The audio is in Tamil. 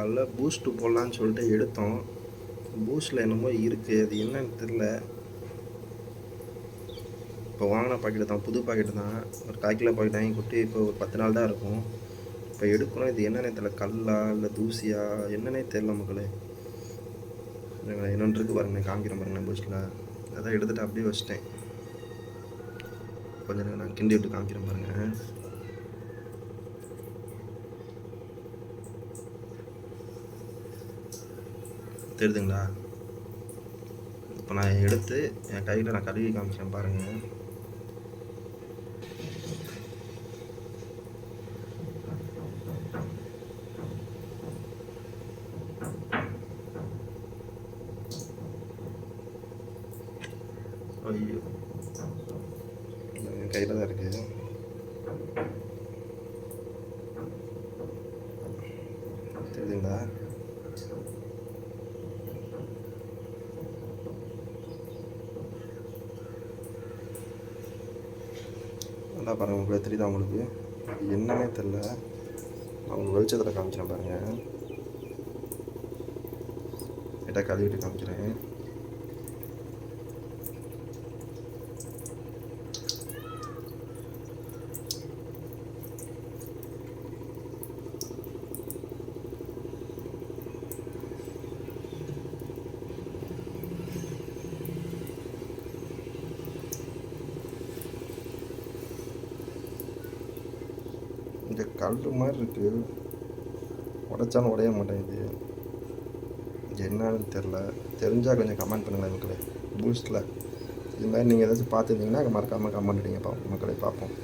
காலைல பூஸ்ட்டு போடலான்னு சொல்லிட்டு எடுத்தோம். பூஸ்ட்டில் என்னமோ இருக்குது, அது என்னன்னு தெரில. இப்போ வாங்கின பாக்கெட்டு தான், புது பாக்கெட்டு தான். ஒரு 1/4 கிலோ பாக்கெட் வாங்கி கொட்டி இப்போ ஒரு 10 நாள் தான் இருக்கும். இப்போ எடுக்கணும். இது என்னன்னே தெரில, கல்லா இல்லை தூசியா என்னன்னே தெரில மக்களே. என்னென்னு இருக்குது பாருங்க, காமிக்கிறேன் பாருங்க பூஸ்ட்டில். அதான் எடுத்துகிட்டு அப்படியே வச்சிட்டேன். கொஞ்சம் நேரம் நான் கிண்டி விட்டு காமிக்கிறேன் பாருங்கள். தெரியுதுங்களா? இப்போ நான் எடுத்து என் கையில் நான் கழுவி காமிக்கிறேன் பாருங்கள். ஐயோ, என் கையில் தான் இருக்குது. தெரியுதுங்களா? நல்லா பாருங்கள், உங்களுக்கு தெரியுதா? உங்களுக்கு என்னன்னே தெரில. நான் உங்களுக்கு வெளிச்சத்தில் காமிக்கிறேன் பாருங்கள். லைட்டாக கழுவிட்டு காமிக்கிறேன். இந்த கல் மாதிரி இருக்குது, உடைச்சாலும் உடைய மாட்டேங்குது. என்னன்னு தெரில. தெரிஞ்சால் கொஞ்சம் கமெண்ட் பண்ணுங்களேன் மக்களே. பூஸ்ட்டில் இது மாதிரி நீங்கள் ஏதாச்சும் பார்த்துருந்தீங்கன்னா மறக்காமல் கமெண்ட் அடிங்க மக்களே, பார்ப்போம்.